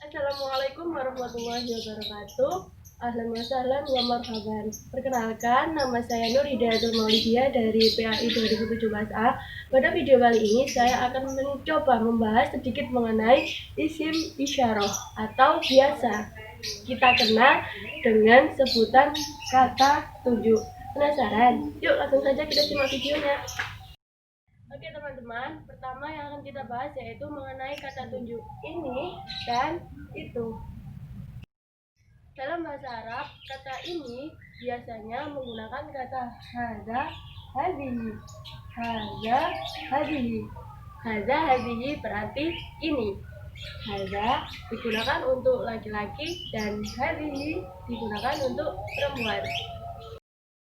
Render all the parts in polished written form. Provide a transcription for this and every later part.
Assalamualaikum warahmatullahi wabarakatuh. Ahlan wa sahlan wa marhaban. Perkenalkan, nama saya Nur Hidayatul Maulidia dari PAI 2017A. Pada video kali ini saya akan mencoba membahas sedikit mengenai isim isyarah atau biasa kita kenal dengan sebutan kata tunjuk. Penasaran? Yuk langsung saja kita simak videonya. Oke teman-teman, pertama yang akan kita bahas yaitu mengenai kata tunjuk ini dan itu. Dalam bahasa Arab, kata ini biasanya menggunakan kata hadza, hadhihi. Hadza, hadhihi. Hadza, hadhihi berarti ini. Hadza digunakan untuk laki-laki dan hadhihi digunakan untuk perempuan.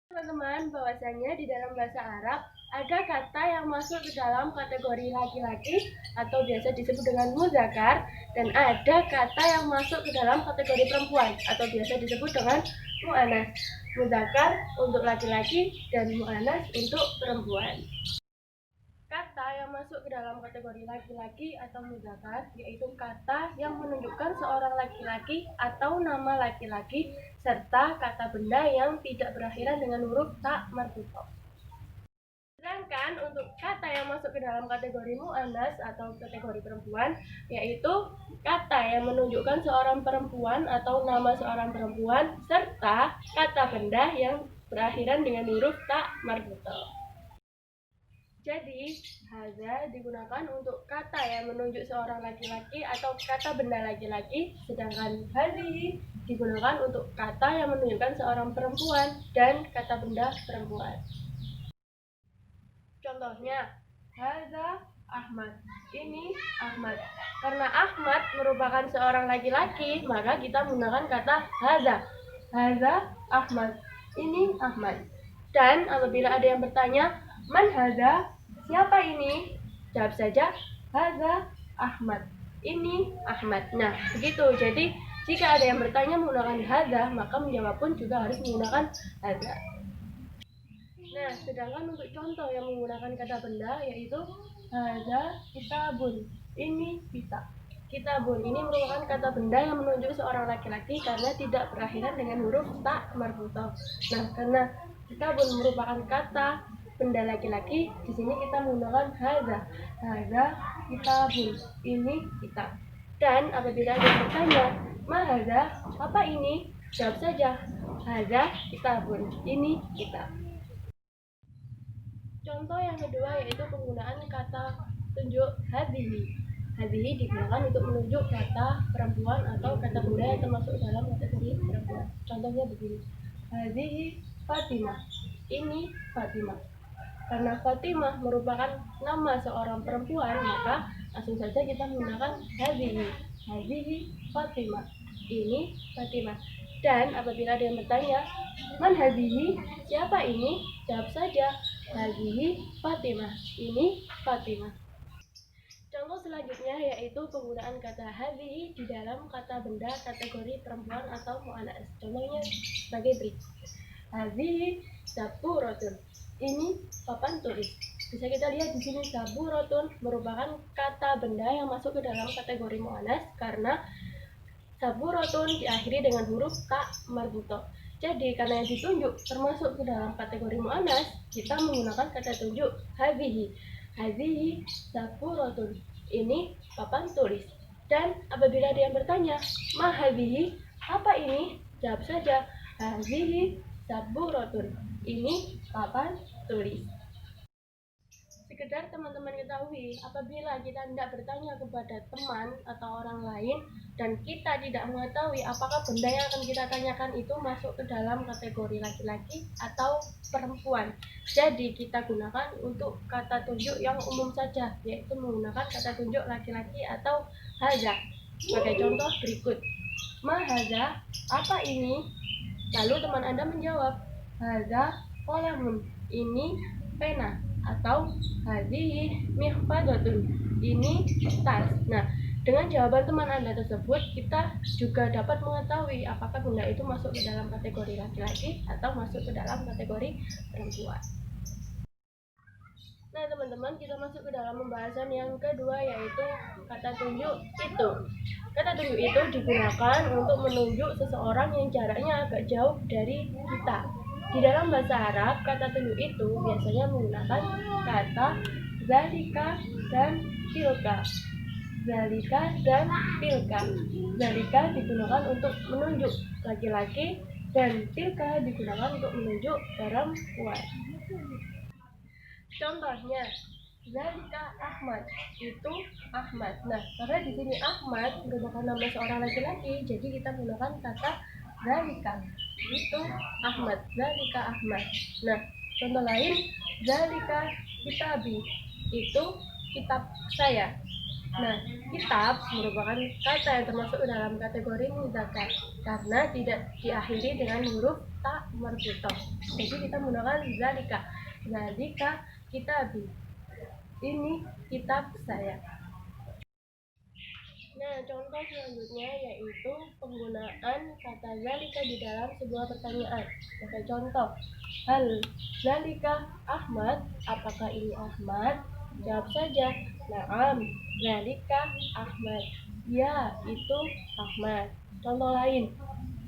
Teman-teman, bahwasanya di dalam bahasa Arab ada kata yang masuk ke dalam kategori laki-laki atau biasa disebut dengan mudzakkar, dan ada kata yang masuk ke dalam kategori perempuan atau biasa disebut dengan mu'anats. Mudzakkar untuk laki-laki dan mu'anats untuk perempuan. Kata yang masuk ke dalam kategori laki-laki atau mudzakkar yaitu kata yang menunjukkan seorang laki-laki atau nama laki-laki serta kata benda yang tidak berakhiran dengan huruf ta marbuthah. Sedangkan untuk kata yang masuk ke dalam kategori mu'annas atau kategori perempuan yaitu kata yang menunjukkan seorang perempuan atau nama seorang perempuan serta kata benda yang berakhiran dengan huruf ta marbuthah. Jadi, hadza digunakan untuk kata yang menunjuk seorang laki-laki atau kata benda laki-laki, sedangkan hadhihi digunakan untuk kata yang menunjukkan seorang perempuan dan kata benda perempuan. Contohnya, hadza Ahmad. Ini Ahmad. Karena Ahmad merupakan seorang laki-laki, maka kita menggunakan kata hadza. Hadza Ahmad. Ini Ahmad. Dan apabila ada yang bertanya, man hadza? Siapa ini? Jawab saja, hadza Ahmad. Ini Ahmad. Nah, begitu. Jadi, jika ada yang bertanya menggunakan hadza, maka menjawab pun juga harus menggunakan hadza. Nah, sedangkan untuk contoh yang menggunakan kata benda yaitu hadza kitabun. Ini kitab. Kitabun ini merupakan kata benda yang menunjuk seorang laki-laki karena tidak berakhiran dengan huruf ta marbuthah. Nah, karena kitabun merupakan kata benda laki-laki, di sini kita menggunakan hadza. Hadza kitabun. Ini kitab. Dan apabila ada yang bertanya, ma hadza? Apa ini? Jawab saja, hadza kitabun. Ini kitab. Contoh yang kedua yaitu penggunaan kata tunjuk hadhihi. Hadhihi digunakan untuk menunjuk kata perempuan atau kata benda yang termasuk dalam kategori perempuan. Contohnya begini, hadhihi Fatimah. Ini Fatimah. Karena Fatimah merupakan nama seorang perempuan, maka langsung saja kita menggunakan hadhihi. Hadhihi Fatimah. Ini Fatimah. Dan apabila ada yang bertanya, man hadhihi? Siapa ini? Jawab saja, hadhihi Fatimah. Ini Fatimah. Contoh selanjutnya yaitu penggunaan kata hadhihi di dalam kata benda kategori perempuan atau mu'annas. Contohnya sebagai berikut. Hadhihi saburatun. Ini papan tulis. Bisa kita lihat di sini saburatun merupakan kata benda yang masuk ke dalam kategori mu'annas karena saburatun diakhiri dengan huruf ta marbuthah. Jadi karena yang ditunjuk termasuk ke dalam kategori mu'annas, kita menggunakan kata tunjuk hadhihi. Hadhihi saburatun. Ini papan tulis. Dan apabila ada yang bertanya, ma hadhihi? Apa ini? Jawab saja, hadhihi saburatun. Ini papan tulis. Sekedar teman-teman ketahui, apabila kita tidak bertanya kepada teman atau orang lain dan kita tidak mengetahui apakah benda yang akan kita tanyakan itu masuk ke dalam kategori laki-laki atau perempuan, jadi kita gunakan untuk kata tunjuk yang umum saja, yaitu menggunakan kata tunjuk laki-laki atau hadza. Sebagai contoh berikut, ma hadza? Apa ini? Lalu teman Anda menjawab, hadza qalamun. Ini pena. Atau hadhihi mihfadatun. Ini tas. Nah, dengan jawaban teman Anda tersebut, kita juga dapat mengetahui apakah benda itu masuk ke dalam kategori laki-laki atau masuk ke dalam kategori perempuan. Nah teman-teman, kita masuk ke dalam pembahasan yang kedua, yaitu kata tunjuk itu. Kata tunjuk itu digunakan untuk menunjuk seseorang yang jaraknya agak jauh dari kita. Di dalam bahasa Arab, kata tunjuk itu biasanya menggunakan kata zalika dan tilka. Zalika dan tilka. Zalika digunakan untuk menunjuk laki-laki dan tilka digunakan untuk menunjuk perempuan. Contohnya, zalika Ahmad, itu Ahmad. Nah, karena di sini Ahmad merupakan nama seorang laki-laki, jadi kita menggunakan kata zalika, itu Ahmad. Zalika Ahmad. Nah, contoh lain, zalika kitabi, itu kitab saya. Nah, kitab merupakan kata yang termasuk dalam kategori mudzakkar karena tidak diakhiri dengan huruf ta marbutoh. Jadi kita menggunakan zalika. Zalika kitabi, ini kitab saya. Nah, contoh selanjutnya yaitu penggunaan kata zalika di dalam sebuah pertanyaan. Sebagai contoh, hal zalika Ahmad, apakah ini Ahmad? Jawab saja, na'am, zalika Ahmad. Ya, itu Ahmad. Contoh lain,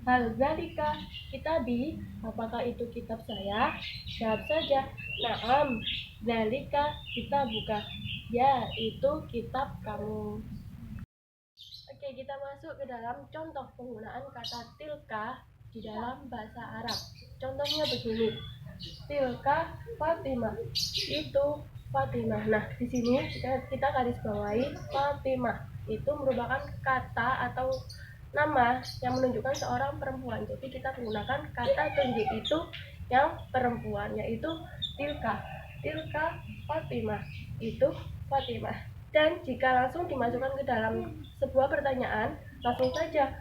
hal zalika kitabi, apakah itu kitab saya? Jawab saja, na'am, zalika kitabuka. Ya, itu kitab kamu. Oke, kita masuk ke dalam contoh penggunaan kata tilka di dalam bahasa Arab. Contohnya begini, tilka Fatimah, itu Fatimah. Nah, di sini kita garis bawahi Fatimah itu merupakan kata atau nama yang menunjukkan seorang perempuan. Jadi kita menggunakan kata tunjuk itu yang perempuan, yaitu tilka. Tilka Fatimah, itu Fatimah. Dan jika langsung dimasukkan ke dalam sebuah pertanyaan, langsung saja,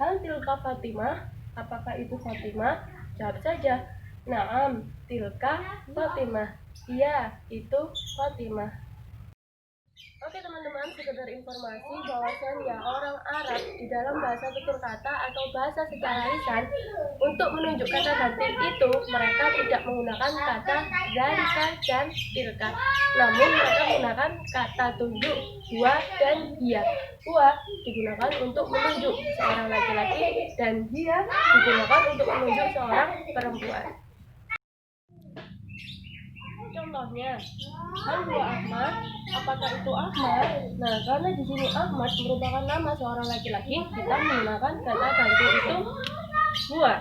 hal tilka Fatimah, apakah itu Fatimah? Jawab saja, na'am, tilka Fatimah. Iya, itu Fatimah. Oke teman-teman, sekedar informasi bahwasannya orang Arab di dalam bahasa tutur kata atau bahasa secara lisan untuk menunjuk kata ganti itu mereka tidak menggunakan kata zalika dan tilka, namun mereka menggunakan kata tunjuk huwa dan hiya. Huwa digunakan untuk menunjuk seorang laki-laki dan hiya digunakan untuk menunjuk seorang perempuan. Contohnya, hal huwa Ahmad, apakah itu Ahmad? Nah, karena di sini Ahmad merupakan nama seorang laki-laki, kita menggunakan kata ganti itu huwa.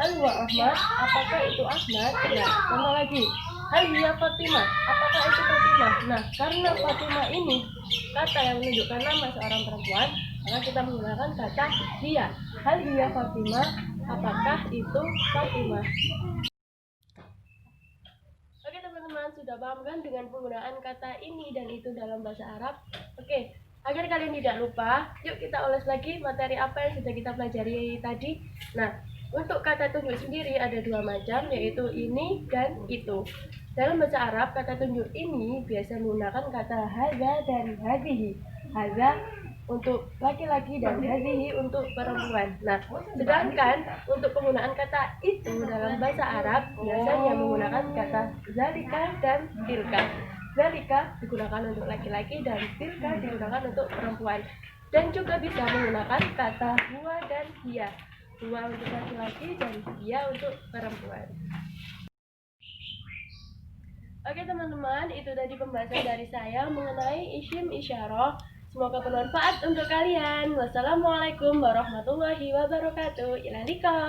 Hal huwa Ahmad, apakah itu Ahmad? Nah, contoh lagi, hal hiya Fatimah, apakah itu Fatimah? Nah, karena Fatimah ini kata yang menunjukkan nama seorang perempuan, maka kita menggunakan kata hiya. Hal hiya Fatimah, apakah itu Fatimah? Teman-teman sudah paham kan dengan penggunaan kata ini dan itu dalam bahasa Arab? Oke, agar kalian tidak lupa, yuk kita ulas lagi materi apa yang sudah kita pelajari tadi. Nah, untuk kata tunjuk sendiri ada dua macam, yaitu ini dan itu. Dalam bahasa Arab, kata tunjuk ini biasa menggunakan kata haza dan hadhihi. Haza untuk laki-laki dan hadhihi untuk perempuan. Nah, sedangkan untuk penggunaan kata itu dalam bahasa Arab biasanya menggunakan kata zalika dan tilka. Zalika digunakan untuk laki-laki dan tilka digunakan untuk perempuan. Dan juga bisa menggunakan kata huwa dan hiya. Huwa untuk laki-laki dan hiya untuk perempuan. Oke teman-teman, itu tadi pembahasan dari saya mengenai isim isyarah. Semoga bermanfaat untuk kalian. Wassalamualaikum warahmatullahi wabarakatuh. Ila liqa.